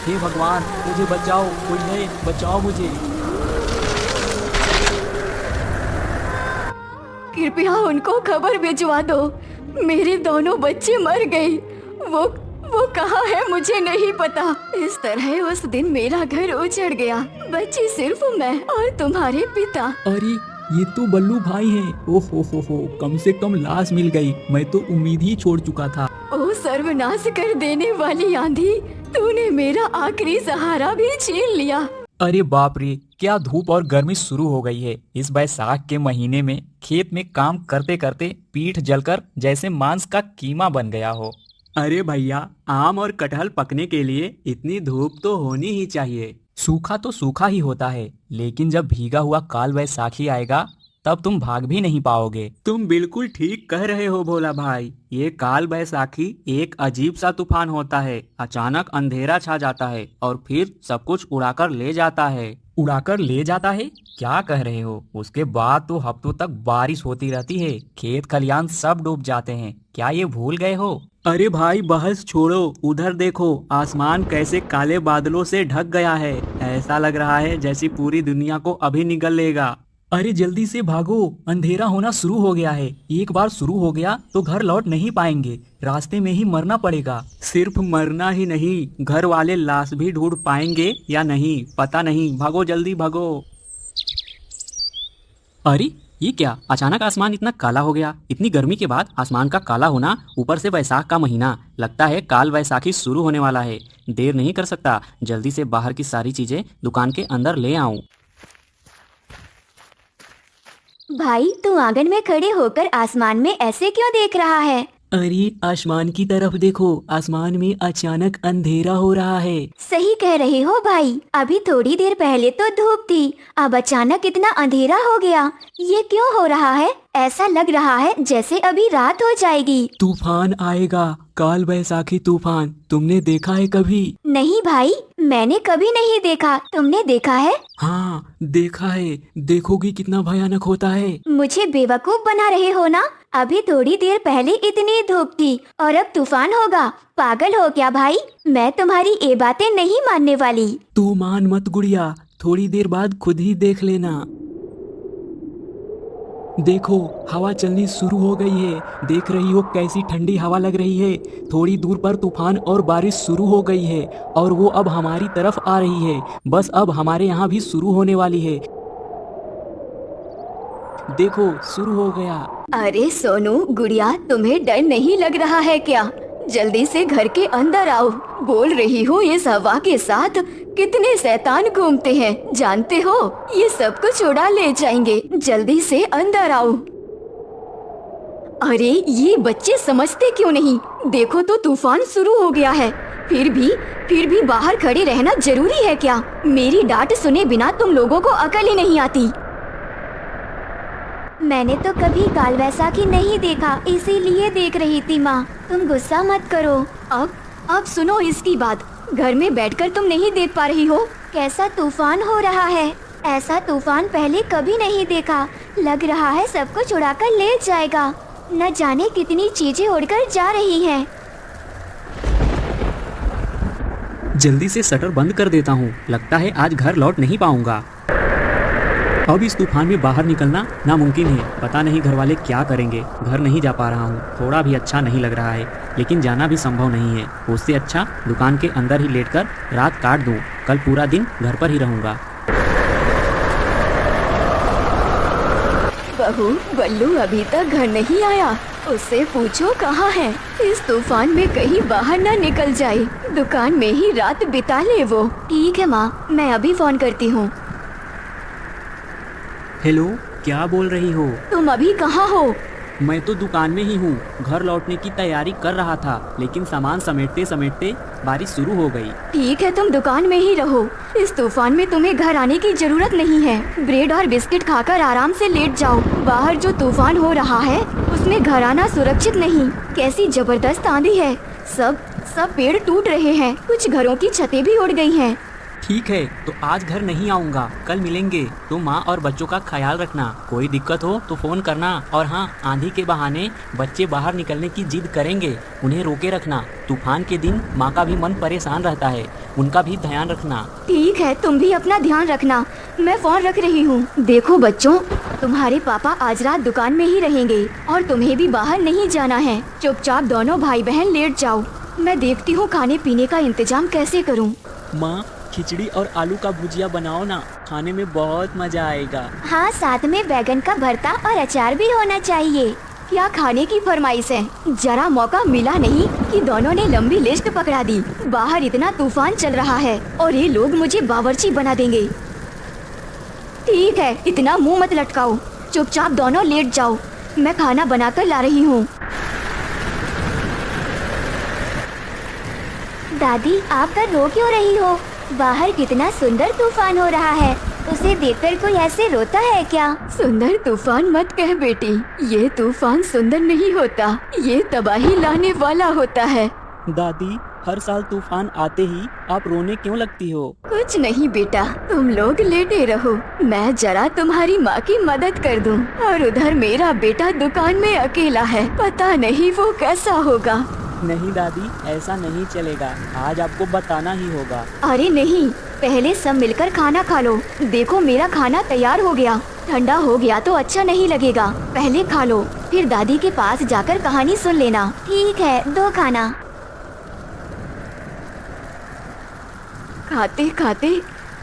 हे भगवान मुझे बचाओ, कोई नहीं, बचाओ मुझे। कृपया उनको खबर भिजवा दो, मेरे दोनों बच्चे मर गए। वो वो कहाँ है मुझे नहीं पता। इस तरह उस दिन मेरा घर उजड़ गया, बच्ची सिर्फ मैं और तुम्हारे पिता। अरे ये तो बल्लू भाई हैं। हो, कम से कम लाश मिल गई, मैं तो उम्मीद ही छोड़ चुका था। ओ सर्वनाश कर देने वाली आंधी, तूने मेरा आखिरी सहारा भी छीन लिया। अरे बाप रे, क्या धूप और गर्मी शुरू हो गई है। इस बैसाख के महीने में खेत में काम करते करते पीठ जलकर जैसे मांस का कीमा बन गया हो। अरे भैया, आम और कटहल पकने के लिए इतनी धूप तो होनी ही चाहिए। सूखा तो सूखा ही होता है, लेकिन जब भीगा हुआ काल वैसाखी आएगा तब तुम भाग भी नहीं पाओगे। तुम बिल्कुल ठीक कह रहे हो भोला भाई। ये काल बैसाखी एक अजीब सा तूफान होता है। अचानक अंधेरा छा जाता है और फिर सब कुछ उड़ाकर ले जाता है। उड़ाकर ले जाता है? क्या कह रहे हो? उसके बाद तो हफ्तों तक बारिश होती रहती है, खेत खलियान सब डूब जाते हैं। क्या ये भूल गए हो? अरे भाई बहस छोड़ो, उधर देखो, आसमान कैसे काले बादलों से ढक गया है। ऐसा लग रहा है जैसे पूरी दुनिया को अभी निगल लेगा। अरे जल्दी से भागो, अंधेरा होना शुरू हो गया है। एक बार शुरू हो गया तो घर लौट नहीं पाएंगे, रास्ते में ही मरना पड़ेगा। सिर्फ मरना ही नहीं, घर वाले लाश भी ढूंढ पाएंगे या नहीं पता नहीं। भागो, जल्दी भागो। अरे ये क्या, अचानक आसमान इतना काला हो गया। इतनी गर्मी के बाद आसमान का काला होना, ऊपर से वैसाख का महीना। लगता है काल वैसाखी शुरू होने वाला है। देर नहीं कर सकता, जल्दी से बाहर की सारी चीजें दुकान के अंदर ले आऊं। भाई तू आंगन में खड़े होकर आसमान में ऐसे क्यों देख रहा है? अरे आसमान की तरफ देखो, आसमान में अचानक अंधेरा हो रहा है। सही कह रहे हो भाई, अभी थोड़ी देर पहले तो धूप थी, अब अचानक इतना अंधेरा हो गया। ये क्यों हो रहा है? ऐसा लग रहा है जैसे अभी रात हो जाएगी। तूफान आएगा, काल वैसाखी तूफान। तुमने देखा है कभी? नहीं भाई, मैंने कभी नहीं देखा। तुमने देखा है? हाँ देखा है, देखोगी कितना भयानक होता है। मुझे बेवकूफ बना रहे हो ना? अभी थोड़ी देर पहले इतनी धूप थी और अब तूफान होगा। पागल हो क्या भाई? मैं तुम्हारी ये बातें नहीं मानने वाली। तू मान मत गुड़िया, थोड़ी देर बाद खुद ही देख लेना। देखो हवा चलनी शुरू हो गई है। देख रही हो कैसी ठंडी हवा लग रही है। थोड़ी दूर पर तूफान और बारिश शुरू हो गई है और वो अब हमारी तरफ आ रही है। बस अब हमारे यहाँ भी शुरू होने वाली है। देखो शुरू हो गया। अरे सोनू गुड़िया, तुम्हें डर नहीं लग रहा है क्या? जल्दी से घर के अंदर आओ। बोल रही हूँ, इस हवा के साथ कितने शैतान घूमते हैं जानते हो? ये सब कुछ उड़ा ले जाएंगे। जल्दी से अंदर आओ। अरे ये बच्चे समझते क्यों नहीं? देखो तो तूफान शुरू हो गया है, फिर भी बाहर खड़े रहना जरूरी है क्या? मेरी डांट सुने बिना तुम लोगों को अकल ही नहीं आती। मैंने तो कभी काल वैसाखी नहीं देखा, इसीलिए देख रही थी माँ। तुम गुस्सा मत करो। अब सुनो इसकी बात। घर में बैठकर तुम नहीं देख पा रही हो कैसा तूफान हो रहा है? ऐसा तूफान पहले कभी नहीं देखा। लग रहा है सब कुछ उड़ाकर ले जाएगा। न जाने कितनी चीजें उड़कर जा रही हैं। जल्दी से शटर बंद कर देता हूँ, लगता है आज घर लौट नहीं पाऊंगा। अब इस तूफान में बाहर निकलना नामुमकिन है। पता नहीं घर वाले क्या करेंगे। घर नहीं जा पा रहा हूँ, थोड़ा भी अच्छा नहीं लग रहा है, लेकिन जाना भी संभव नहीं है। उससे अच्छा दुकान के अंदर ही लेटकर रात काट दूँ। कल पूरा दिन घर पर ही रहूँगा। बहू, बल्लू अभी तक घर नहीं आया, उससे पूछो कहाँ है। इस तूफान में कहीं बाहर न निकल जाए, दुकान में ही रात बिता ले वो। ठीक है माँ, मैं अभी फोन करती हूँ। हेलो, क्या बोल रही हो? तुम अभी कहाँ हो? मैं तो दुकान में ही हूँ। घर लौटने की तैयारी कर रहा था, लेकिन सामान समेटते समेटते बारिश शुरू हो गई। ठीक है, तुम दुकान में ही रहो। इस तूफान में तुम्हें घर आने की जरूरत नहीं है। ब्रेड और बिस्किट खाकर आराम से लेट जाओ। बाहर जो तूफान हो रहा है उसमें घर आना सुरक्षित नहीं। कैसी जबरदस्त आंधी है। सब पेड़ टूट रहे हैं, कुछ घरों की छतें भी उड़ गई हैं। ठीक है, तो आज घर नहीं आऊँगा, कल मिलेंगे। तुम माँ और बच्चों का ख्याल रखना। कोई दिक्कत हो तो फ़ोन करना। और हाँ, आंधी के बहाने बच्चे बाहर निकलने की जिद करेंगे, उन्हें रोके रखना। तूफान के दिन माँ का भी मन परेशान रहता है, उनका भी ध्यान रखना। ठीक है, तुम भी अपना ध्यान रखना। मैं फोन रख रही हूँ। देखो बच्चों, तुम्हारे पापा आज रात दुकान में ही रहेंगे और तुम्हें भी बाहर नहीं जाना है। चुपचाप दोनों भाई बहन लेट जाओ। मैं देखती हूँ खाने पीने का इंतजाम कैसे करूँ। माँ, खिचड़ी और आलू का भुजिया बनाओ ना, खाने में बहुत मजा आएगा। हाँ, साथ में बैगन का भरता और अचार भी होना चाहिए। क्या खाने की फरमाइश है? जरा मौका मिला नहीं कि दोनों ने लंबी लिस्ट पकड़ा दी। बाहर इतना तूफान चल रहा है और ये लोग मुझे बावर्ची बना देंगे। ठीक है, इतना मुंह मत लटकाओ, चुपचाप दोनों लेट जाओ। मैं खाना बनाकर ला रही हूँ। दादी, आप कर रो क्यों रही हो? बाहर कितना सुंदर तूफान हो रहा है, उसे देखकर कोई ऐसे रोता है क्या? सुंदर तूफान मत कह बेटी, ये तूफान सुंदर नहीं होता, ये तबाही लाने वाला होता है। दादी, हर साल तूफान आते ही आप रोने क्यों लगती हो? कुछ नहीं बेटा, तुम लोग लेटे रहो, मैं जरा तुम्हारी माँ की मदद कर दूं। और उधर मेरा बेटा दुकान में अकेला है, पता नहीं वो कैसा होगा। नहीं दादी, ऐसा नहीं चलेगा, आज आपको बताना ही होगा। अरे नहीं, पहले सब मिलकर खाना खा लो। देखो मेरा खाना तैयार हो गया, ठंडा हो गया तो अच्छा नहीं लगेगा। पहले खा लो, फिर दादी के पास जाकर कहानी सुन लेना। ठीक है, दो खाना। खाते खाते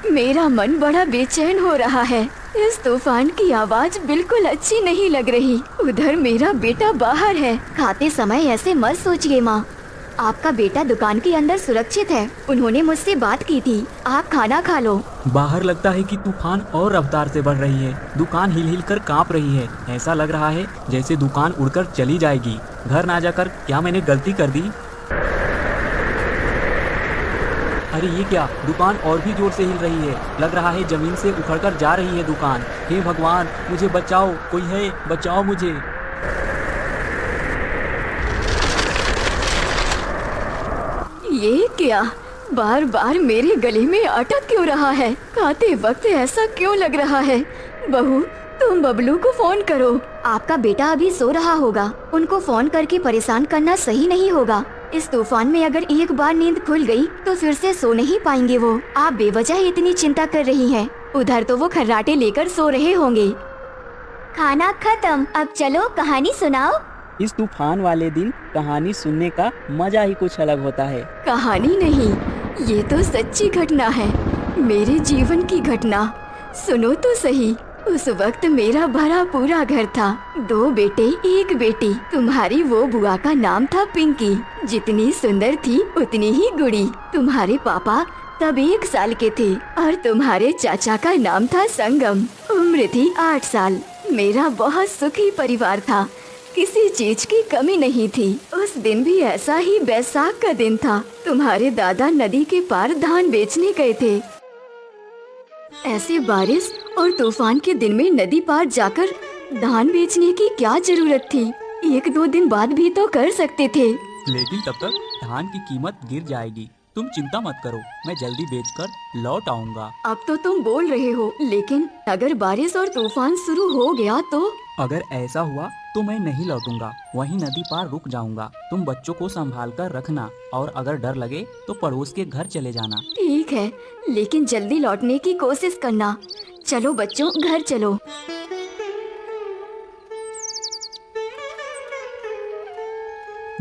मेरा मन बड़ा बेचैन हो रहा है। इस तूफान की आवाज बिल्कुल अच्छी नहीं लग रही। उधर मेरा बेटा बाहर है। खाते समय ऐसे मत सोचिए माँ, आपका बेटा दुकान के अंदर सुरक्षित है। उन्होंने मुझसे बात की थी। आप खाना खा लो। बाहर लगता है कि तूफान और रफ्तार से बढ़ रही है। दुकान हिल हिल कर कांप रही है। ऐसा लग रहा है जैसे दुकान उड़कर चली जाएगी। घर ना जाकर क्या मैंने गलती कर दी? अरे ये क्या, दुकान और भी जोर से हिल रही है। लग रहा है जमीन से उखड़कर जा रही है दुकान। हे भगवान, मुझे बचाओ, कोई है, बचाओ मुझे। ये क्या, बार बार मेरे गले में अटक क्यों रहा है? खाते वक्त ऐसा क्यों लग रहा है? बहू, तुम बबलू को फोन करो। आपका बेटा अभी सो रहा होगा, उनको फोन करके परेशान करना सही नहीं होगा। इस तूफान में अगर एक बार नींद खुल गई तो फिर से सो नहीं पाएंगे वो। आप बेवजह इतनी चिंता कर रही हैं। उधर तो वो खर्राटे लेकर सो रहे होंगे। खाना खत्म, अब चलो कहानी सुनाओ। इस तूफान वाले दिन कहानी सुनने का मजा ही कुछ अलग होता है। कहानी नहीं, ये तो सच्ची घटना है, मेरे जीवन की घटना। सुनो तो सही। उस वक्त मेरा भरा पूरा घर था, 2 बेटे 1 बेटी। तुम्हारी वो बुआ का नाम था पिंकी, जितनी सुंदर थी उतनी ही गुड़ी। तुम्हारे पापा तब 1 साल के थे और तुम्हारे चाचा का नाम था संगम, उम्र थी 8 साल। मेरा बहुत सुखी परिवार था, किसी चीज की कमी नहीं थी। उस दिन भी ऐसा ही बैसाख का दिन था। तुम्हारे दादा नदी के पार धान बेचने गए थे। ऐसे बारिश और तूफान के दिन में नदी पार जाकर धान बेचने की क्या जरूरत थी? 1-2 दिन बाद भी तो कर सकते थे। लेकिन तब तक धान की कीमत गिर जाएगी। तुम चिंता मत करो, मैं जल्दी बेचकर लौट आऊंगा। अब तो तुम बोल रहे हो, लेकिन अगर बारिश और तूफान शुरू हो गया तो? अगर ऐसा हुआ तो मैं नहीं लौटूंगा, वहीं नदी पार रुक जाऊंगा। तुम बच्चों को संभाल कर रखना और अगर डर लगे तो पड़ोस के घर चले जाना। ठीक है, लेकिन जल्दी लौटने की कोशिश करना। चलो बच्चों, घर चलो।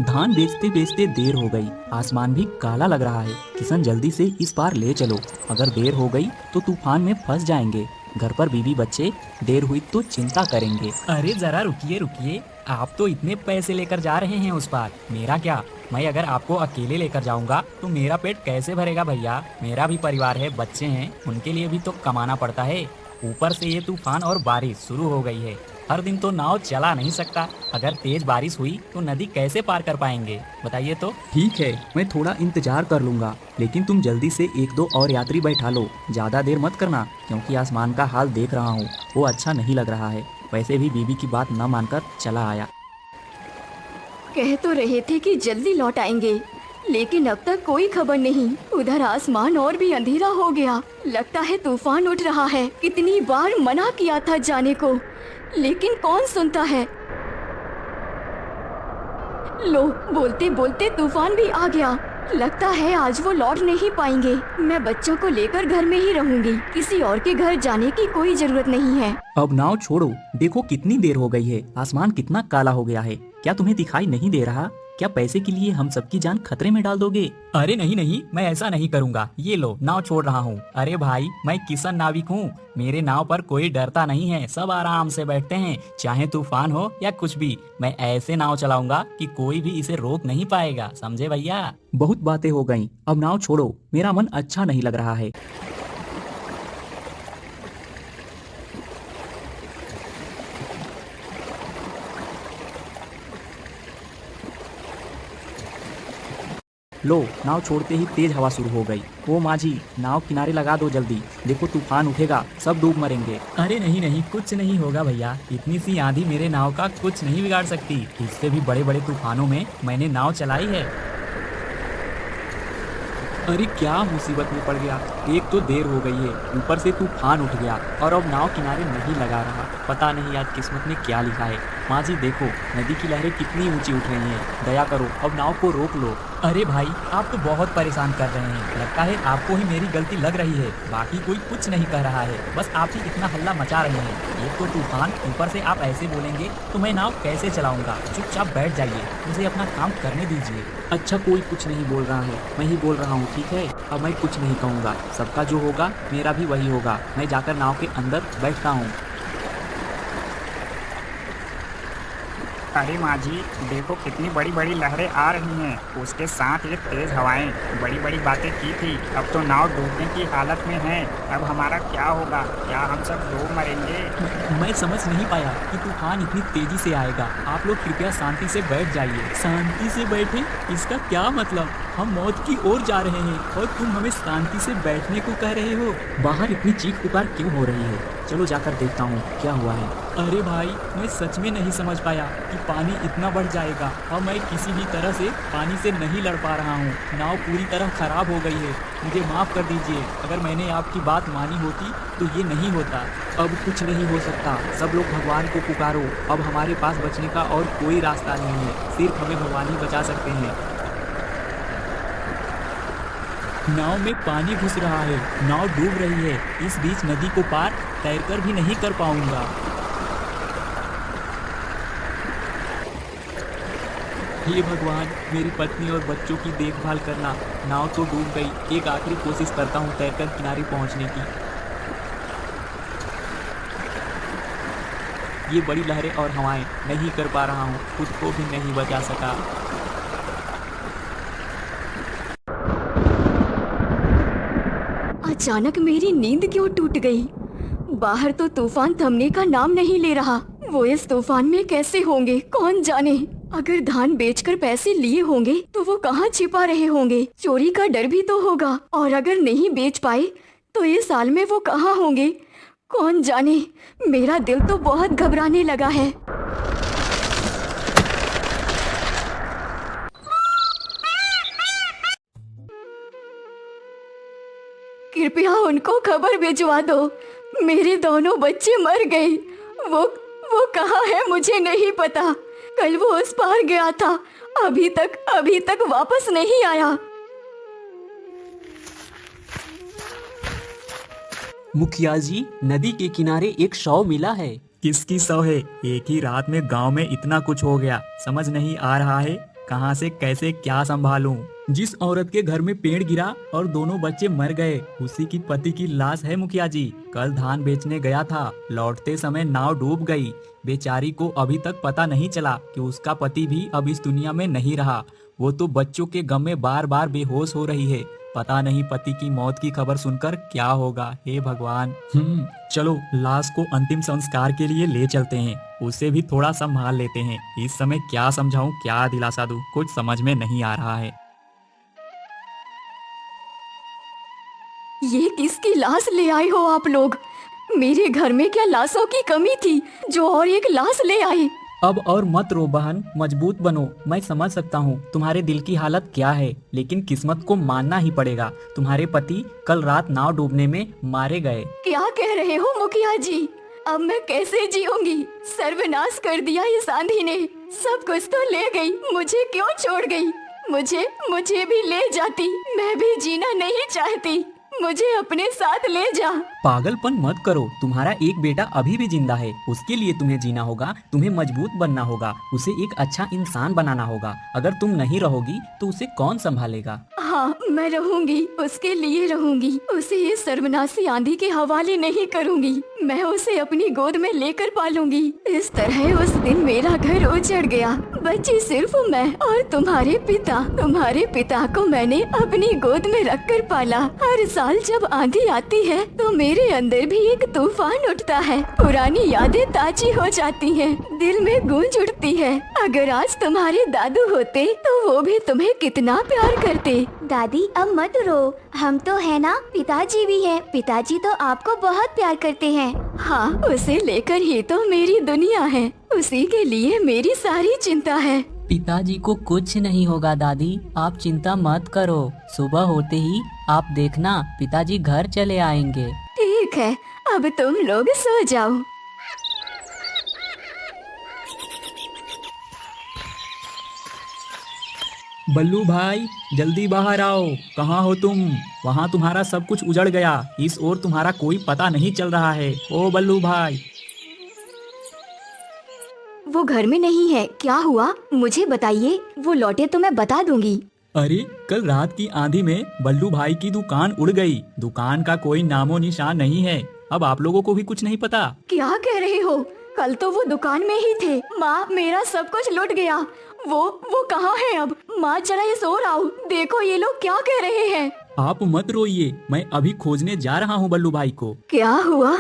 धान बेचते बेचते देर हो गई, आसमान भी काला लग रहा है। किशन जल्दी से इस पार ले चलो, अगर देर हो गई तो तूफान में फंस जाएंगे। घर पर बीवी बच्चे देर हुई तो चिंता करेंगे। अरे जरा रुकिए रुकिए, आप तो इतने पैसे लेकर जा रहे हैं उस पार, मेरा क्या? मैं अगर आपको अकेले लेकर जाऊंगा तो मेरा पेट कैसे भरेगा भैया? मेरा भी परिवार है, बच्चे हैं, उनके लिए भी तो कमाना पड़ता है। ऊपर से ये तूफान और बारिश शुरू हो गई है। हर दिन तो नाव चला नहीं सकता। अगर तेज बारिश हुई तो नदी कैसे पार कर पाएंगे, बताइए तो। ठीक है, मैं थोड़ा इंतजार कर लूंगा, लेकिन तुम जल्दी से 1-2 और यात्री बैठा लो। ज्यादा देर मत करना, क्योंकि आसमान का हाल देख रहा हूँ, वो अच्छा नहीं लग रहा है। वैसे भी बीवी की बात न मानकर चला आया। कह तो रहे थे कि जल्दी लौट आएंगे, लेकिन अब तक कोई खबर नहीं। उधर आसमान और भी अंधेरा हो गया। लगता है तूफान उठ रहा है। कितनी बार मना किया था जाने को, लेकिन कौन सुनता है। लो, बोलते बोलते तूफान भी आ गया। लगता है आज वो लौट नहीं पाएंगे। मैं बच्चों को लेकर घर में ही रहूंगी। किसी और के घर जाने की कोई जरूरत नहीं है। अब नाव छोड़ो, देखो कितनी देर हो गई है, आसमान कितना काला हो गया है। क्या तुम्हें दिखाई नहीं दे रहा? क्या पैसे के लिए हम सबकी जान खतरे में डाल दोगे? अरे नहीं नहीं, मैं ऐसा नहीं करूँगा। ये लो, नाव छोड़ रहा हूँ। अरे भाई, मैं किसान नाविक हूँ। मेरे नाव पर कोई डरता नहीं है, सब आराम से बैठते हैं, चाहे तूफान हो या कुछ भी। मैं ऐसे नाव चलाऊंगा कि कोई भी इसे रोक नहीं पाएगा, समझे भैया? बहुत बातें हो गईं, अब नाव छोड़ो, मेरा मन अच्छा नहीं लग रहा है। लो, नाव छोड़ते ही तेज हवा शुरू हो गई। ओ माझी, नाव किनारे लगा दो जल्दी, देखो तूफान उठेगा, सब डूब मरेंगे। अरे नहीं नहीं, कुछ नहीं होगा भैया। इतनी सी आंधी मेरे नाव का कुछ नहीं बिगाड़ सकती। इससे भी बड़े बड़े तूफानों में मैंने नाव चलाई है। अरे क्या मुसीबत में पड़ गया। एक तो देर हो गई है, ऊपर से तूफान उठ गया और अब नाव किनारे नहीं लगा रहा। पता नहीं आज किस्मत ने क्या लिखा है। माँ जी देखो, नदी की लहरें कितनी ऊंची उठ रही हैं। दया करो, अब नाव को रोक लो। अरे भाई, आप तो बहुत परेशान कर रहे हैं। लगता है आपको ही मेरी गलती लग रही है। बाकी कोई कुछ नहीं कह रहा है, बस आप ही इतना हल्ला मचा रहे हैं। एक तो तूफान, ऊपर से आप ऐसे बोलेंगे तो मैं नाव कैसे चलाऊंगा? चुपचाप बैठ जाइए, मुझे अपना काम करने दीजिए। अच्छा, कोई कुछ नहीं बोल रहा है, मैं ही बोल रहा हूँ, ठीक है? अब मैं कुछ नहीं कहूँगा, सबका जो होगा मेरा भी वही होगा। मैं जाकर नाव के अंदर बैठता हूँ। अरे माँ जी, देखो कितनी बड़ी बड़ी लहरें आ रही हैं। उसके साथ ये तेज हवाएं। बड़ी बड़ी बातें की थी, अब तो नाव डूबने की हालत में है। अब हमारा क्या होगा? क्या हम सब डूब मरेंगे? मैं समझ नहीं पाया कि तूफान इतनी तेजी से आएगा। आप लोग कृपया शांति से बैठ जाइए। शांति से बैठे? इसका क्या मतलब? हम मौत की ओर जा रहे हैं और तुम हमें शांति से बैठने को कह रहे हो? बाहर इतनी चीख पुकार क्यों हो रही है? चलो जाकर देखता हूँ क्या हुआ है। अरे भाई, मैं सच में नहीं समझ पाया कि पानी इतना बढ़ जाएगा और मैं किसी भी तरह से पानी से नहीं लड़ पा रहा हूँ। नाव पूरी तरह खराब हो गई है। मुझे माफ़ कर दीजिए, अगर मैंने आपकी बात मानी होती तो ये नहीं होता। अब कुछ नहीं हो सकता, सब लोग भगवान को पुकारो। अब हमारे पास बचने का और कोई रास्ता नहीं है, सिर्फ हमें भगवान ही बचा सकते हैं। नाव में पानी घुस रहा है, नाव डूब रही है। इस बीच नदी को पार तैरकर भी नहीं कर पाऊंगा। हे भगवान, मेरी पत्नी और बच्चों की देखभाल करना। नाव तो डूब गई, एक आखिरी कोशिश करता हूँ तैरकर किनारे पहुँचने की। ये बड़ी लहरें और हवाएं, नहीं कर पा रहा हूँ, खुद को भी नहीं बचा सका। अचानक मेरी नींद क्यों टूट गई? बाहर तो तूफान थमने का नाम नहीं ले रहा। वो इस तूफान में कैसे होंगे कौन जाने। अगर धान बेचकर पैसे लिए होंगे तो वो कहाँ छिपा रहे होंगे? चोरी का डर भी तो होगा, और अगर नहीं बेच पाए तो इस साल में वो कहाँ होंगे कौन जाने। मेरा दिल तो बहुत घबराने लगा है। कृपया उनको खबर भिजवा दो, मेरे दोनों बच्चे मर गए। वो कहाँ है मुझे नहीं पता। कल वो उस पार गया था, अभी तक वापस नहीं आया। मुखिया जी, नदी के किनारे एक शव मिला है। किसकी शव है? एक ही रात में गांव में इतना कुछ हो गया, समझ नहीं आ रहा है कहां से कैसे क्या संभालूं। जिस औरत के घर में पेड़ गिरा और दोनों बच्चे मर गए, उसी की पति की लाश है मुखिया जी। कल धान बेचने गया था, लौटते समय नाव डूब गई। बेचारी को अभी तक पता नहीं चला कि उसका पति भी अब इस दुनिया में नहीं रहा। वो तो बच्चों के गम में बार बार बेहोश हो रही है। पता नहीं पति की मौत की खबर सुनकर क्या होगा। हे भगवान। चलो लाश को अंतिम संस्कार के लिए ले चलते हैं, उसे भी थोड़ा संभाल लेते हैं। इस समय क्या समझाऊं, क्या दिलासा दूं, कुछ समझ में नहीं आ रहा है। ये किसकी लाश ले आए हो आप लोग? मेरे घर में क्या लाशों की कमी थी जो और एक लाश ले आई? अब और मत रो बहन, मजबूत बनो। मैं समझ सकता हूँ तुम्हारे दिल की हालत क्या है, लेकिन किस्मत को मानना ही पड़ेगा। तुम्हारे पति कल रात नाव डूबने में मारे गए। क्या कह रहे हो मुखिया जी? अब मैं कैसे जीऊंगी? सर्वनाश कर दिया इस आंधी ने। सब कुछ तो ले गई, मुझे क्यों छोड़ गई? मुझे भी ले जाती। मैं भी जीना नहीं चाहती, मुझे अपने साथ ले जा। पागलपन मत करो, तुम्हारा एक बेटा अभी भी जिंदा है। उसके लिए तुम्हें जीना होगा, तुम्हें मजबूत बनना होगा, उसे एक अच्छा इंसान बनाना होगा। अगर तुम नहीं रहोगी तो उसे कौन संभालेगा? हाँ, मैं रहूंगी, उसके लिए रहूंगी। उसे ये सर्वनाशी आंधी के हवाले नहीं करूंगी। मैं उसे अपनी गोद में लेकर पालूंगी। इस तरह उस दिन मेरा घर उजड़ गया, बची सिर्फ मैं और तुम्हारे पिता को मैंने अपनी गोद में रखकर पाला। हर साल जब आंधी आती है तो मेरे अंदर भी एक तूफान उठता है। पुरानी यादें ताजी हो जाती हैं, दिल में गूंज उठती है। अगर आज तुम्हारे दादू होते तो वो भी तुम्हें कितना प्यार करते। दादी अब मत रो, हम तो है ना, पिताजी भी है। पिताजी तो आपको बहुत प्यार करते हैं। हाँ, उसे लेकर ही तो मेरी दुनिया है, उसी के लिए मेरी सारी चिंता है। पिताजी को कुछ नहीं होगा दादी, आप चिंता मत करो। सुबह होते ही आप देखना पिताजी घर चले आएंगे। ठीक है, अब तुम लोग सो जाओ। बल्लू भाई जल्दी बाहर आओ, कहाँ हो तुम? वहाँ तुम्हारा सब कुछ उजड़ गया, इस ओर तुम्हारा कोई पता नहीं चल रहा है। ओ बल्लू भाई। वो घर में नहीं है, क्या हुआ मुझे बताइए, वो लौटे तो मैं बता दूंगी। अरे कल रात की आंधी में बल्लू भाई की दुकान उड़ गई, दुकान का कोई नामो निशान नहीं है। अब आप लोगों को भी कुछ नहीं पता? क्या कह रहे हो? कल तो वो दुकान में ही थे। माँ, मेरा सब कुछ लुट गया। वो कहाँ है अब? माँ जरा इस ओर आओ, देखो ये लोग क्या कह रहे हैं। आप मत रोइए, मैं अभी खोजने जा रहा हूँ बल्लू भाई को। क्या हुआ?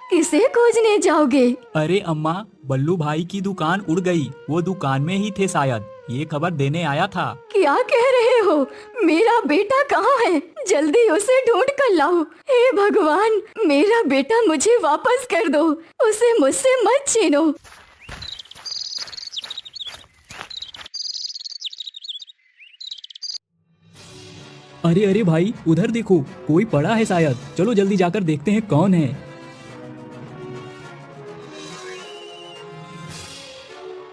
किसे खोजने जाओगे? अरे अम्मा, बल्लू भाई की दुकान उड़ गई, वो दुकान में ही थे शायद, ये खबर देने आया था। क्या कह रहे हो? मेरा बेटा कहाँ है? जल्दी उसे ढूंढ कर लाओ। हे भगवान, मेरा बेटा मुझे वापस कर दो, उसे मुझसे मत छीनो। अरे अरे भाई, उधर देखो, कोई पड़ा है शायद, चलो जल्दी जाकर देखते हैं कौन है।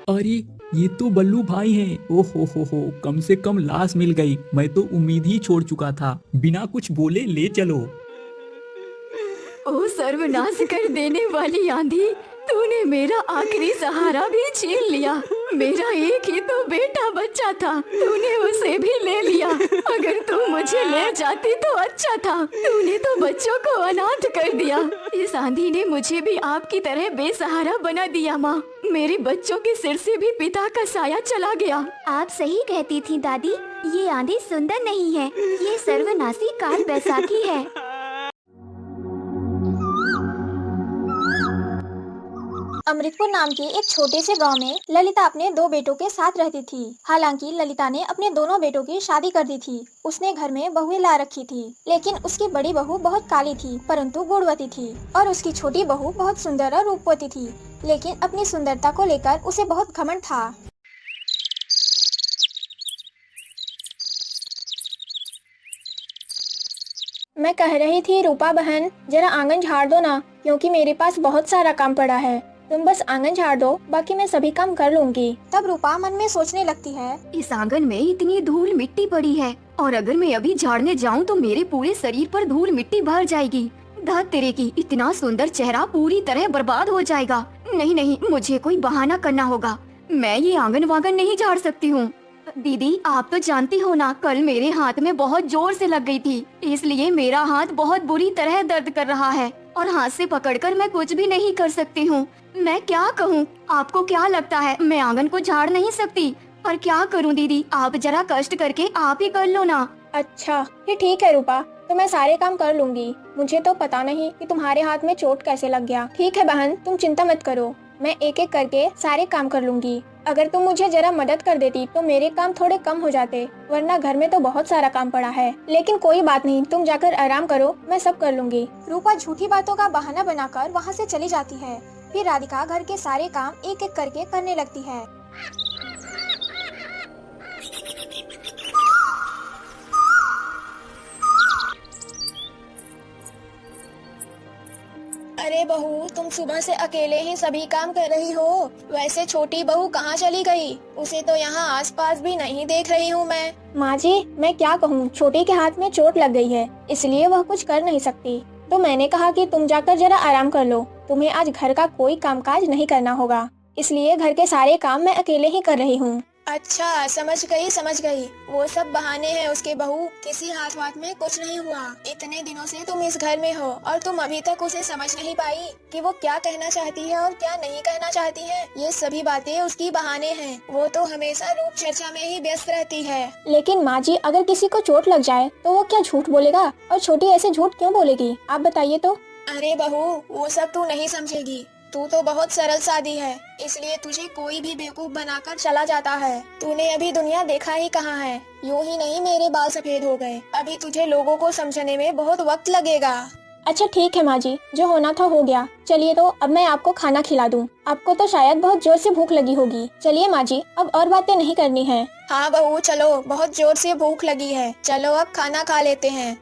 अरे ये तो बल्लू भाई हैं। ओहो हो, कम से कम लाश मिल गई। मैं तो उम्मीद ही छोड़ चुका था। बिना कुछ बोले ले चलो। ओ सर्वनाश कर देने वाली आंधी, तूने मेरा आखिरी सहारा भी छीन लिया। मेरा एक ही तो बेटा बच्चा था, तूने उसे भी ले लिया। अगर तू मुझे ले जाती तो अच्छा था, तूने तो बच्चों को अनाथ कर दिया। इस आंधी ने मुझे भी आपकी तरह बेसहारा बना दिया। माँ, मेरे बच्चों के सिर से भी पिता का साया चला गया। आप सही कहती थी दादी, ये आंधी सुंदर नहीं है, ये सर्वनाशी काल बैसाखी है। अमृतपुर नाम के एक छोटे से गांव में ललिता अपने 2 बेटों के साथ रहती थी। हालांकि ललिता ने अपने दोनों बेटों की शादी कर दी थी। उसने घर में बहुएं ला रखी थी, लेकिन उसकी बड़ी बहू बहुत काली थी परंतु गुणवती थी, और उसकी छोटी बहू बहुत सुंदर और रूपवती थी, लेकिन अपनी सुंदरता को लेकर उसे बहुत घमंड था। मैं कह रही थी रूपा बहन, जरा आंगन झाड़ दो ना, क्योंकि मेरे पास बहुत सारा काम पड़ा है। तुम बस आंगन झाड़ दो, बाकी मैं सभी काम कर लूंगी। तब रूपा मन में सोचने लगती है, इस आंगन में इतनी धूल मिट्टी पड़ी है, और अगर मैं अभी झाड़ने जाऊं तो मेरे पूरे शरीर पर धूल मिट्टी भर जाएगी। धत तेरे की, इतना सुंदर चेहरा पूरी तरह बर्बाद हो जाएगा। नहीं, मुझे कोई बहाना करना होगा। मैं ये आंगन वांगन नहीं झाड़ सकती हूँ। दीदी, आप तो जानती हो ना, कल मेरे हाथ में बहुत जोर से लग गई थी, इसलिए मेरा हाथ बहुत बुरी तरह दर्द कर रहा है, और हाथ से पकड़कर मैं कुछ भी नहीं कर सकती हूँ। मैं क्या कहूँ? आपको क्या लगता है मैं आंगन को झाड़ नहीं सकती? पर क्या करूँ दीदी, आप जरा कष्ट करके आप ही कर लो ना। अच्छा ये ठीक है रूपा, तो मैं सारे काम कर लूंगी। मुझे तो पता नहीं कि तुम्हारे हाथ में चोट कैसे लग गया। ठीक है बहन, तुम चिंता मत करो, मैं एक एक करके सारे काम कर लूंगी। अगर तुम मुझे जरा मदद कर देती तो मेरे काम थोड़े कम हो जाते, वरना घर में तो बहुत सारा काम पड़ा है। लेकिन कोई बात नहीं, तुम जाकर आराम करो, मैं सब कर लूंगी। रूपा झूठी बातों का बहाना बनाकर वहाँ से चली जाती है। फिर राधिका घर के सारे काम एक एक करके करने लगती है। अरे बहू, तुम सुबह से अकेले ही सभी काम कर रही हो। वैसे छोटी बहू कहाँ चली गई? उसे तो यहाँ आसपास भी नहीं देख रही हूँ मैं। माँ जी, मैं क्या कहूँ, छोटी के हाथ में चोट लग गई है, इसलिए वह कुछ कर नहीं सकती। तो मैंने कहा कि तुम जाकर जरा आराम कर लो। तुम्हें आज घर का कोई कामकाज नहीं करना होगा, इसलिए घर के सारे काम मैं अकेले ही कर रही हूँ। अच्छा, समझ गई। वो सब बहाने हैं उसके बहू। किसी हाथ वाथ में कुछ नहीं हुआ। इतने दिनों से तुम इस घर में हो और तुम अभी तक उसे समझ नहीं पाई कि वो क्या कहना चाहती है और क्या नहीं कहना चाहती है। ये सभी बातें उसकी बहाने हैं। वो तो हमेशा रूप चर्चा में ही व्यस्त रहती है। लेकिन माँ जी, अगर किसी को चोट लग जाए तो वो क्या झूठ बोलेगा? और छोटी ऐसे झूठ क्यों बोलेगी, आप बताइए तो। अरे बहू, वो सब तू नहीं समझेगी। तू तो बहुत सरल सादी है, इसलिए तुझे कोई भी बेवकूफ बनाकर चला जाता है। तूने अभी दुनिया देखा ही कहाँ है। यूं ही नहीं मेरे बाल सफेद हो गए। अभी तुझे लोगों को समझने में बहुत वक्त लगेगा। अच्छा ठीक है माँ जी, जो होना था हो गया। चलिए तो अब मैं आपको खाना खिला दूँ। आपको तो शायद बहुत जोर से भूख लगी होगी। चलिए माँ जी, अब और बातें नहीं करनी है। हाँ बहू, चलो, बहुत जोर से भूख लगी है। चलो अब खाना खा लेते हैं।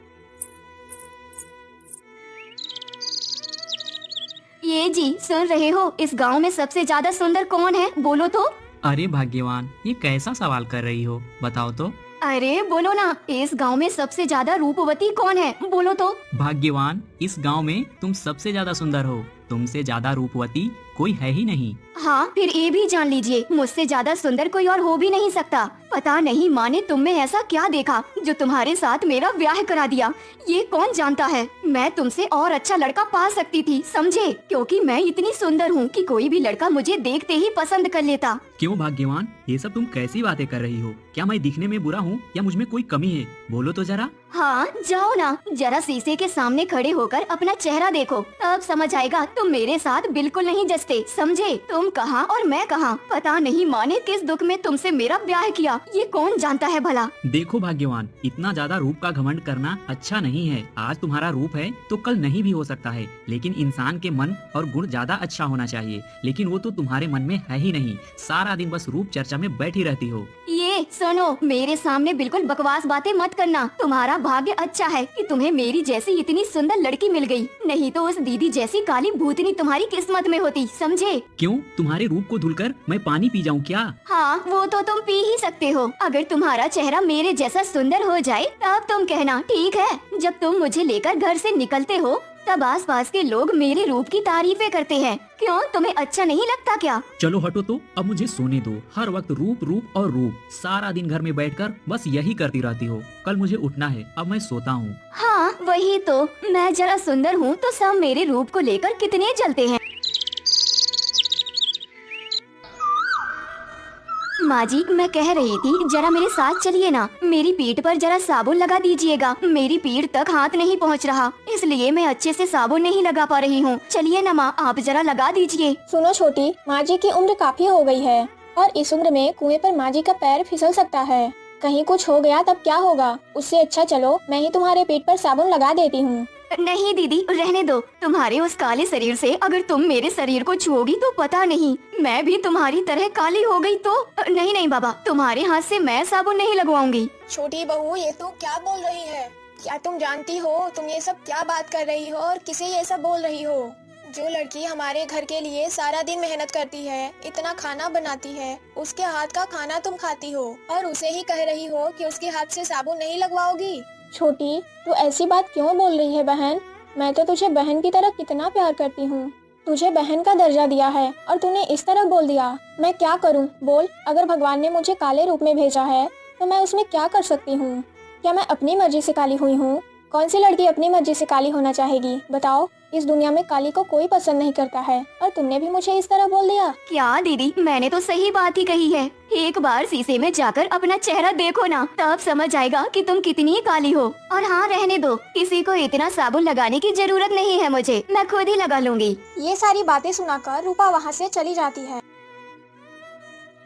ये जी, सुन रहे हो, इस गांव में सबसे ज्यादा सुंदर कौन है? बोलो तो। अरे भाग्यवान, ये कैसा सवाल कर रही हो, बताओ तो। अरे बोलो ना, इस गांव में सबसे ज्यादा रूपवती कौन है? बोलो तो। भाग्यवान, इस गांव में तुम सबसे ज्यादा सुंदर हो। तुमसे ज्यादा रूपवती कोई है ही नहीं। हाँ, फिर ये भी जान लीजिए, मुझसे ज्यादा सुंदर कोई और हो भी नहीं सकता। पता नहीं माँ ने तुम में ऐसा क्या देखा जो तुम्हारे साथ मेरा ब्याह करा दिया। ये कौन जानता है, मैं तुमसे और अच्छा लड़का पा सकती थी, समझे? क्योंकि मैं इतनी सुंदर हूँ कि कोई भी लड़का मुझे देखते ही पसंद कर लेता। क्यों भाग्यवान, ये सब तुम कैसी बातें कर रही हो? क्या मैं दिखने में बुरा हूँ या मुझ में कोई कमी है? बोलो तो जरा। हाँ, जाओ ना, जरा शीशे के सामने खड़े होकर अपना चेहरा देखो, तब समझ आएगा तुम मेरे साथ बिल्कुल नहीं जचते, समझे? तुम कहाँ और मैं कहाँ। पता नहीं माँ ने किस दुख में तुमसे मेरा ब्याह किया, ये कौन जानता है भला। देखो भाग्यवान, इतना ज्यादा रूप का घमंड करना अच्छा नहीं है। आज तुम्हारा रूप है तो कल नहीं भी हो सकता है, लेकिन इंसान के मन और गुण ज्यादा अच्छा होना चाहिए। लेकिन वो तो तुम्हारे मन में है ही नहीं। सारा दिन बस रूप चर्चा में बैठी रहती हो। ये सुनो, मेरे सामने बिल्कुल बकवास बातें मत करना। तुम्हारा भाग्य अच्छा है कि तुम्हें मेरी जैसी इतनी सुंदर लड़की मिल गई, नहीं तो उस दीदी जैसी काली भूतनी तुम्हारी किस्मत में होती, समझे? क्यों, तुम्हारे रूप को धुलकर मैं पानी पी जाऊं क्या? हाँ, वो तो तुम पी ही सकते हो। अगर तुम्हारा चेहरा मेरे जैसा सुंदर हो जाए तब तुम कहना, ठीक है? जब तुम मुझे लेकर घर से निकलते हो तब आसपास के लोग मेरे रूप की तारीफें करते हैं। क्यों, तुम्हें अच्छा नहीं लगता क्या? चलो हटो तो, अब मुझे सोने दो। हर वक्त रूप रूप और रूप, सारा दिन घर में बैठकर बस यही करती रहती हो। कल मुझे उठना है, अब मैं सोता हूँ। हाँ वही तो, मैं जरा सुंदर हूँ तो सब मेरे रूप को लेकर कितने जलते हैं। माँ जी, मैं कह रही थी, जरा मेरे साथ चलिए ना। मेरी पीठ पर जरा साबुन लगा दीजिएगा। मेरी पीठ तक हाथ नहीं पहुँच रहा, इसलिए मैं अच्छे से साबुन नहीं लगा पा रही हूँ। चलिए ना माँ, आप जरा लगा दीजिए। सुनो छोटी, माँ जी की उम्र काफी हो गई है और इस उम्र में कुएं पर माँ जी का पैर फिसल सकता है। कहीं कुछ हो गया तब क्या होगा? उससे अच्छा चलो मैं ही तुम्हारे पेट पर साबुन लगा देती हूँ। नहीं दीदी, रहने दो। तुम्हारे उस काले शरीर से अगर तुम मेरे शरीर को छुओगी तो पता नहीं मैं भी तुम्हारी तरह काली हो गई तो। नहीं नहीं बाबा, तुम्हारे हाथ से मैं साबुन नहीं लगवाऊंगी। छोटी बहू, ये तू क्या बोल रही है? क्या तुम जानती हो तुम ये सब क्या बात कर रही हो और किसे ये सब बोल रही हो? जो लड़की हमारे घर के लिए सारा दिन मेहनत करती है, इतना खाना बनाती है, उसके हाथ का खाना तुम खाती हो और उसे ही कह रही हो कि उसके हाथ से साबुन नहीं लगवाओगी? छोटी, तू ऐसी बात क्यों बोल रही है बहन? मैं तो तुझे बहन की तरह कितना प्यार करती हूँ। तुझे बहन का दर्जा दिया है और तूने इस तरह बोल दिया। मैं क्या करूँ बोल? अगर भगवान ने मुझे काले रूप में भेजा है तो मैं उसमें क्या कर सकती हूँ? क्या मैं अपनी मर्जी से काली हुई हूँ? कौन सी लड़की अपनी मर्जी से काली होना चाहेगी बताओ? इस दुनिया में काली को कोई पसंद नहीं करता है और तुमने भी मुझे इस तरह बोल दिया। क्या दीदी, मैंने तो सही बात ही कही है। एक बार शीशे में जाकर अपना चेहरा देखो ना, तब समझ आएगा कि तुम कितनी काली हो। और हाँ, रहने दो, किसी को इतना साबुन लगाने की जरूरत नहीं है मुझे, मैं खुद ही लगा लूंगी। ये सारी बातें सुनाकर रूपा वहाँ से चली जाती है।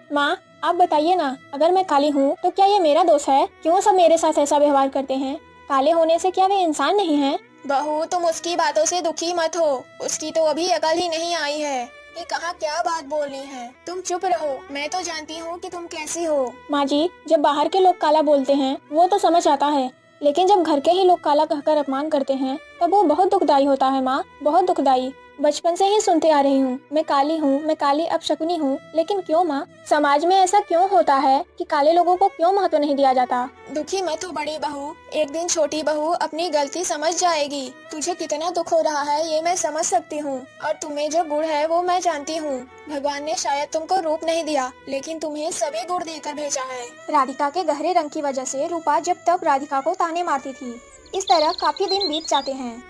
माँ, आप बताइए ना, अगर मैं काली हूँ तो क्या ये मेरा दोष है? क्यों सब मेरे साथ ऐसा व्यवहार करते हैं? काले होने से क्या वे इंसान नहीं हैं? बहू तुम उसकी बातों से दुखी मत हो, उसकी तो अभी अकल ही नहीं आई है कि कहाँ क्या बात बोलनी है। तुम चुप रहो, मैं तो जानती हूँ कि तुम कैसी हो। माँ जी, जब बाहर के लोग काला बोलते हैं वो तो समझ आता है, लेकिन जब घर के ही लोग काला कहकर अपमान करते हैं तब वो बहुत दुखदाई होता है माँ, बहुत दुखदाई। बचपन से ही सुनते आ रही हूँ, मैं काली अपशकुनी हूँ। लेकिन क्यों माँ, समाज में ऐसा क्यों होता है कि काले लोगों को क्यों महत्व नहीं दिया जाता? दुखी मत हो बड़ी बहू, एक दिन छोटी बहू अपनी गलती समझ जाएगी। तुझे कितना दुख हो रहा है ये मैं समझ सकती हूँ, और तुम्हें जो गुण है वो मैं जानती हूँ। भगवान ने शायद तुमको रूप नहीं दिया, लेकिन तुम्हें सभी गुण देकर भेजा है। राधिका के गहरे रंग की वजह से रूपा जब तब राधिका को ताने मारती थी। इस तरह काफी दिन बीत जाते हैं।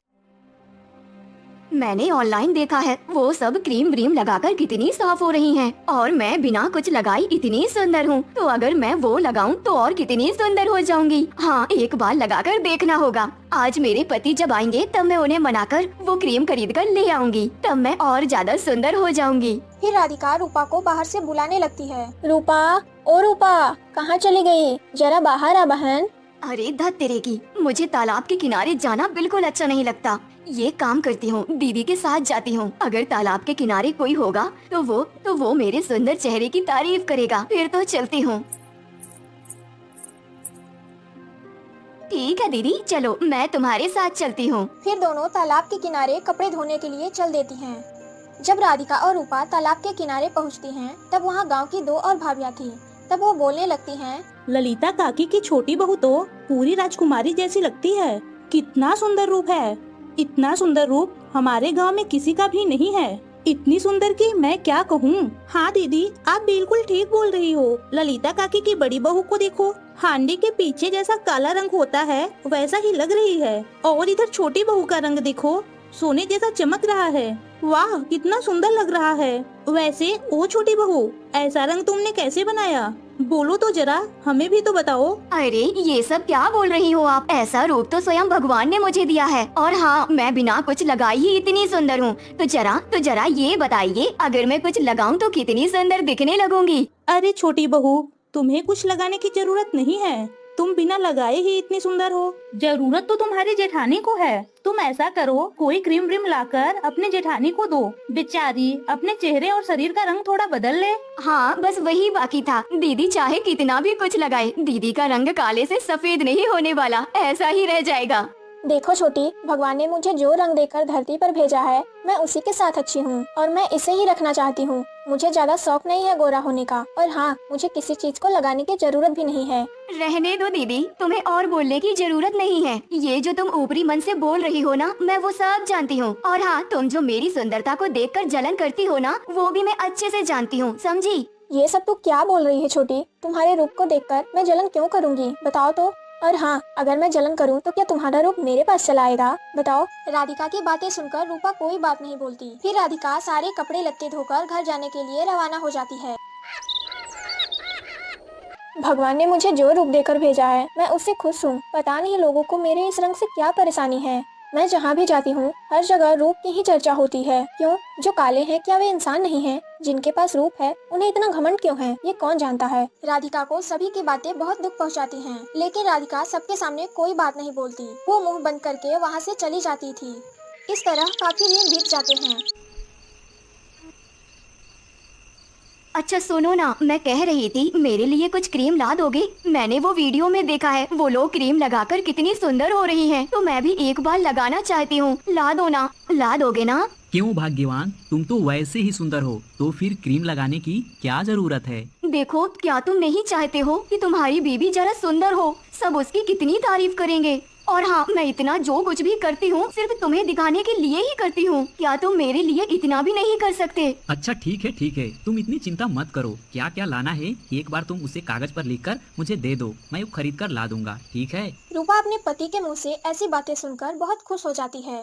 मैंने ऑनलाइन देखा है, वो सब क्रीम व्रीम लगाकर कितनी साफ हो रही हैं, और मैं बिना कुछ लगाई इतनी सुंदर हूँ। तो अगर मैं वो लगाऊं तो और कितनी सुंदर हो जाऊंगी। हाँ, एक बार लगाकर देखना होगा। आज मेरे पति जब आएंगे तब मैं उन्हें मनाकर वो क्रीम खरीद कर ले आऊंगी, तब मैं और ज्यादा सुंदर हो जाऊंगी। फिर राधिका रूपा को बाहर से बुलाने लगती है। रूपा, ओ रूपा, कहाँ चली गई? जरा बाहर आ बहन। अरे धत तेरे की, मुझे तालाब के किनारे जाना बिल्कुल अच्छा नहीं लगता। ये काम करती हूँ, दीदी के साथ जाती हूँ। अगर तालाब के किनारे कोई होगा तो वो मेरे सुंदर चेहरे की तारीफ करेगा। फिर तो चलती हूँ। ठीक है दीदी, चलो मैं तुम्हारे साथ चलती हूँ। फिर दोनों तालाब के किनारे कपड़े धोने के लिए चल देती हैं। जब राधिका और रूपा तालाब के किनारे पहुँचती हैं, तब वहाँ गाँव की 2 और भाभियाँ थी। तब वो बोलने लगती हैं, ललिता काकी की छोटी बहू तो पूरी राजकुमारी जैसी लगती है। कितना सुंदर रूप है। इतना सुंदर रूप हमारे गांव में किसी का भी नहीं है। इतनी सुंदर कि मैं क्या कहूँ। हाँ दीदी, आप बिल्कुल ठीक बोल रही हो। ललिता काकी की बड़ी बहू को देखो, हांडी के पीछे जैसा काला रंग होता है वैसा ही लग रही है। और इधर छोटी बहू का रंग देखो, सोने जैसा चमक रहा है। वाह, कितना सुंदर लग रहा है। वैसे ओ छोटी बहू, ऐसा रंग तुमने कैसे बनाया? बोलो तो जरा, हमें भी तो बताओ। अरे ये सब क्या बोल रही हो आप? ऐसा रूप तो स्वयं भगवान ने मुझे दिया है, और हाँ, मैं बिना कुछ लगाए ही इतनी सुंदर हूँ। तो जरा ये बताइए, अगर मैं कुछ लगाऊं तो कितनी सुंदर दिखने लगूंगी? अरे छोटी बहू, तुम्हें कुछ लगाने की जरूरत नहीं है। तुम बिना लगाए ही इतनी सुंदर हो। जरूरत तो तुम्हारी जेठानी को है। तुम ऐसा करो, कोई क्रीम व्रीम लाकर अपने जेठानी को दो। बेचारी अपने चेहरे और शरीर का रंग थोड़ा बदल ले। हाँ, बस वही बाकी था। दीदी चाहे कितना भी कुछ लगाए, दीदी का रंग काले से सफेद नहीं होने वाला, ऐसा ही रह जाएगा। देखो छोटी, भगवान ने मुझे जो रंग देकर धरती पर भेजा है, मैं उसी के साथ अच्छी हूँ, और मैं इसे ही रखना चाहती हूँ। मुझे ज्यादा शौक नहीं है गोरा होने का, और हाँ, मुझे किसी चीज को लगाने की जरूरत भी नहीं है। रहने दो दीदी, तुम्हें और बोलने की जरूरत नहीं है। ये जो तुम ऊपरी मन से बोल रही हो ना, मैं वो सब जानती हूँ। और हाँ, तुम जो मेरी सुंदरता को देखकर जलन करती हो ना, वो भी मैं अच्छे से जानती हूँ, समझी? ये सब तू क्या बोल रही है छोटी? तुम्हारे रूप को देखकर मैं जलन क्यों करूँगी, बताओ तो। और हाँ, अगर मैं जलन करूँ तो क्या तुम्हारा रूप मेरे पास चला आएगा, बताओ? राधिका की बातें सुनकर रूपा कोई बात नहीं बोलती। फिर राधिका सारे कपड़े लत्ते धोकर घर जाने के लिए रवाना हो जाती है। भगवान ने मुझे जो रूप देकर भेजा है, मैं उससे खुश हूँ। पता नहीं लोगों को मेरे इस रंग से क्या परेशानी है। मैं जहाँ भी जाती हूँ, हर जगह रूप की ही चर्चा होती है। क्यों? जो काले हैं क्या वे इंसान नहीं हैं? जिनके पास रूप है उन्हें इतना घमंड क्यों है, ये कौन जानता है। राधिका को सभी की बातें बहुत दुख पहुँचाती हैं, लेकिन राधिका सबके सामने कोई बात नहीं बोलती। वो मुँह बंद करके वहाँ से चली जाती थी। इस तरह काफी दिन बीत जाते हैं। अच्छा सुनो ना, मैं कह रही थी मेरे लिए कुछ क्रीम ला दोगे? मैंने वो वीडियो में देखा है, वो लोग क्रीम लगाकर कितनी सुंदर हो रही हैं, तो मैं भी एक बार लगाना चाहती हूँ। ला दो ना, ला दोगे ना? क्यों भाग्यवान, तुम तो वैसे ही सुंदर हो, तो फिर क्रीम लगाने की क्या जरूरत है? देखो, क्या तुम नहीं चाहते हो कि तुम्हारी बीबी जरा सुंदर हो? सब उसकी कितनी तारीफ करेंगे। और हाँ, मैं इतना जो कुछ भी करती हूँ सिर्फ तुम्हें दिखाने के लिए ही करती हूँ। क्या तुम मेरे लिए इतना भी नहीं कर सकते? अच्छा ठीक है, तुम इतनी चिंता मत करो। क्या क्या लाना है एक बार तुम उसे कागज पर लिखकर मुझे दे दो, मैं वो खरीद कर ला दूंगा, ठीक है? रूपा अपने पति के मुँह से ऐसी बातें सुनकर बहुत खुश हो जाती है।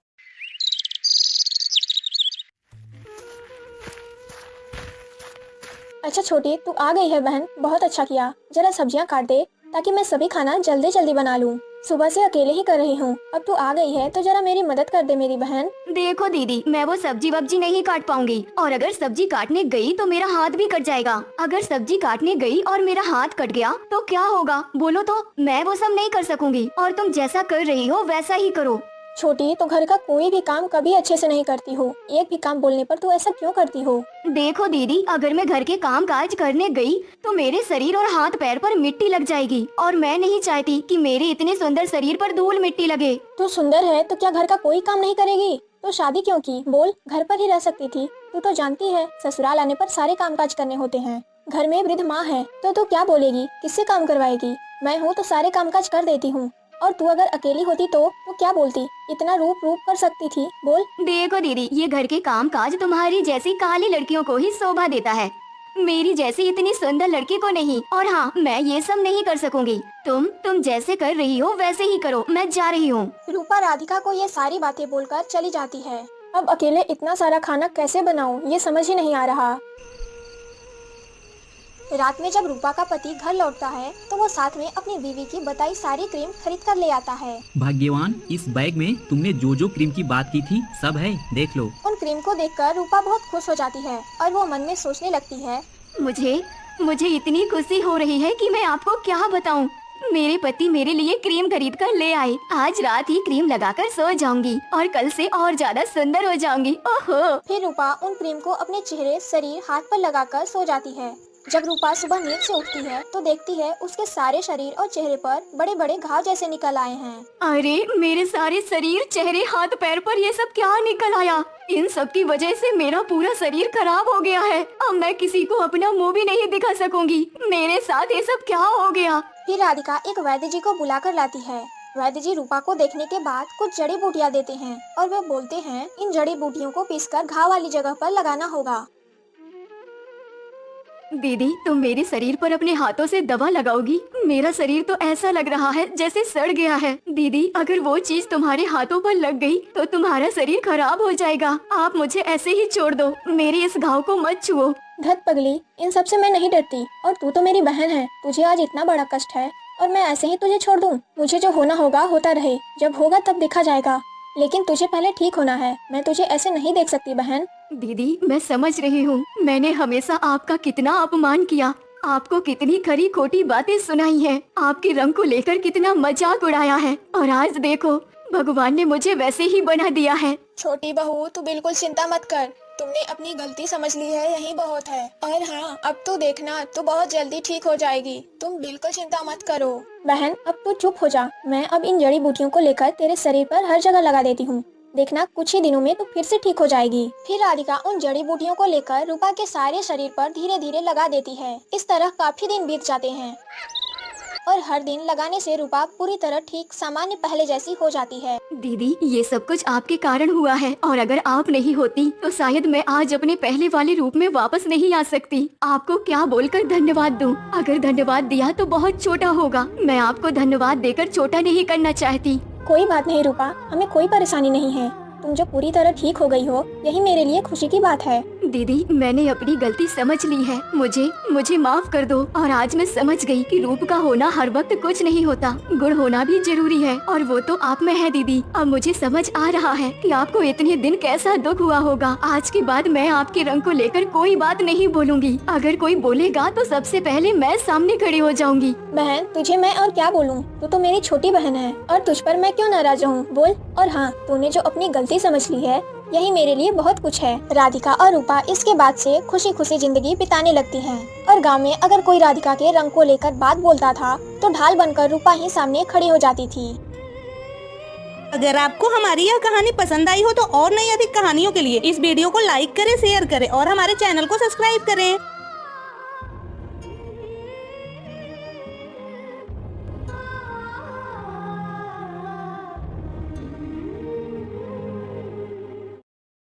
अच्छा छोटी, तू आ गई है बहन, बहुत अच्छा किया। जरा सब्जियां काट दे ताकि मैं सभी खाना जल्दी जल्दी बना लूं। सुबह से अकेले ही कर रही हूँ, अब तू आ गई है तो जरा मेरी मदद कर दे मेरी बहन। देखो दीदी, मैं वो सब्जी वब्जी नहीं काट पाऊंगी, और अगर सब्जी काटने गई तो मेरा हाथ भी कट जाएगा। अगर सब्जी काटने गई और मेरा हाथ कट गया तो क्या होगा, बोलो तो? मैं वो सब नहीं कर सकूंगी, और तुम जैसा कर रही हो वैसा ही करो। छोटी, तो घर का कोई भी काम कभी अच्छे से नहीं करती हो। एक भी काम बोलने पर तू ऐसा क्यों करती हो? देखो दीदी, अगर मैं घर के काम काज करने गई तो मेरे शरीर और हाथ पैर पर मिट्टी लग जाएगी और मैं नहीं चाहती कि मेरे इतने सुंदर शरीर पर धूल मिट्टी लगे। तू सुंदर है तो क्या घर का कोई काम नहीं करेगी? तो शादी क्यों की? बोल, घर पर ही रह सकती थी। तू तो जानती है ससुराल आने पर सारे काम काज करने होते हैं। घर में वृद्ध माँ है तो तू क्या बोलेगी? किससे काम करवाएगी? मैं हूँ तो सारे काम काज कर देती हूँ। और तू अगर अकेली होती तो क्या बोलती? इतना रूप कर सकती थी। बोल। देखो दीदी, ये घर के काम काज तुम्हारी जैसी काली लड़कियों को ही शोभा देता है, मेरी जैसी इतनी सुंदर लड़की को नहीं। और हाँ, मैं ये सब नहीं कर सकूंगी। तुम जैसे कर रही हो वैसे ही करो। मैं जा रही हूँ। रूपा राधिका को ये सारी बातें बोलकर चली जाती है। अब अकेले इतना सारा खाना कैसे बनाऊं, ये समझ ही नहीं आ रहा। रात में जब रूपा का पति घर लौटता है तो वो साथ में अपनी बीवी की बताई सारी क्रीम खरीद कर ले आता है। भाग्यवान, इस बैग में तुमने जो जो क्रीम की बात की थी सब है, देख लो। उन क्रीम को देखकर रूपा बहुत खुश हो जाती है और वो मन में सोचने लगती है, मुझे इतनी खुशी हो रही है कि मैं आपको क्या बताऊं। मेरे पति मेरे लिए क्रीम खरीद कर ले आए। आज रात ही क्रीम लगाकर सो जाऊंगी और कल से और ज्यादा सुंदर हो जाऊंगी। ओहो। फिर रूपा उन क्रीम को अपने चेहरे, शरीर, हाथ पर लगाकर सो जाती है। जब रूपा सुबह नींद से उठती है तो देखती है उसके सारे शरीर और चेहरे पर बड़े बड़े घाव जैसे निकल आए हैं। अरे, मेरे सारे शरीर, चेहरे, हाथ पैर पर ये सब क्या निकल आया? इन सब की वजह से मेरा पूरा शरीर खराब हो गया है। अब मैं किसी को अपना मुंह भी नहीं दिखा सकूंगी। मेरे साथ ये सब क्या हो गया? फिर राधिका एक वैद्य जी को बुला कर लाती है। वैद्य जी रूपा को देखने के बाद कुछ जड़ी बूटियाँ देते हैं और वे बोलते हैं इन जड़ी बूटियों को पीसकर घाव वाली जगह पर लगाना होगा। दीदी, तुम मेरे शरीर पर अपने हाथों से दवा लगाओगी? मेरा शरीर तो ऐसा लग रहा है जैसे सड़ गया है। दीदी, अगर वो चीज तुम्हारे हाथों पर लग गई तो तुम्हारा शरीर खराब हो जाएगा। आप मुझे ऐसे ही छोड़ दो, मेरे इस घाव को मत छुओ। धत पगली, इन सब से मैं नहीं डरती और तू तो मेरी बहन है। तुझे आज इतना बड़ा कष्ट है और मैं ऐसे ही तुझे छोड़ दूं? मुझे जो होना होगा होता रहे, जब होगा तब देखा जाएगा। लेकिन तुझे पहले ठीक होना है। मैं तुझे ऐसे नहीं देख सकती बहन। दीदी, मैं समझ रही हूँ। मैंने हमेशा आपका कितना अपमान किया, आपको कितनी खरी खोटी बातें सुनाई हैं, आपके रंग को लेकर कितना मजाक उड़ाया है, और आज देखो भगवान ने मुझे वैसे ही बना दिया है। छोटी बहू, तू बिल्कुल चिंता मत कर। तुमने अपनी गलती समझ ली है, यही बहुत है। और हाँ, अब तो देखना, तू बहुत जल्दी ठीक हो जाएगी। तुम बिल्कुल चिंता मत करो। बहन, अब तू चुप हो जा। मैं अब इन जड़ी बूटियों को लेकर तेरे शरीर पर हर जगह लगा देती हूँ। देखना, कुछ ही दिनों में तू फिर से ठीक हो जाएगी। फिर राधिका उन जड़ी बूटियों को लेकर रूपा के सारे शरीर पर धीरे धीरे लगा देती है। इस तरह काफी दिन बीत जाते हैं और हर दिन लगाने से रूपा पूरी तरह ठीक सामान्य पहले जैसी हो जाती है। दीदी, ये सब कुछ आपके कारण हुआ है और अगर आप नहीं होती तो शायद मैं आज अपने पहले वाले रूप में वापस नहीं आ सकती। आपको क्या बोलकर धन्यवाद दूं? अगर धन्यवाद दिया तो बहुत छोटा होगा। मैं आपको धन्यवाद देकर छोटा नहीं करना चाहती। कोई बात नहीं रूपा, हमें कोई परेशानी नहीं है। तुम जो पूरी तरह ठीक हो गई हो, यही मेरे लिए खुशी की बात है। दीदी, मैंने अपनी गलती समझ ली है। मुझे माफ कर दो। और आज मैं समझ गई कि रूप का होना हर वक्त कुछ नहीं होता, गुण होना भी जरूरी है, और वो तो आप में है दीदी। अब मुझे समझ आ रहा है कि आपको इतने दिन कैसा दुख हुआ होगा। आज के बाद मैं आपके रंग को लेकर कोई बात नहीं बोलूंगी। अगर कोई बोलेगा तो सबसे पहले मैं सामने खड़ी हो जाऊंगी। बहन, तुझे मैं और क्या बोलूं? तू तो मेरी छोटी बहन है और तुझ पर मैं क्यों नाराज हूँ? बोल। और हाँ, तूने जो अपनी गलती समझ ली है, यही मेरे लिए बहुत कुछ है। राधिका और रूपा इसके बाद से खुशी खुशी जिंदगी बिताने लगती हैं। और गांव में अगर कोई राधिका के रंग को लेकर बात बोलता था तो ढाल बनकर रूपा ही सामने खड़ी हो जाती थी। अगर आपको हमारी यह कहानी पसंद आई हो तो और नई अधिक कहानियों के लिए इस वीडियो को लाइक करें, शेयर करें और हमारे चैनल को सब्सक्राइब करें।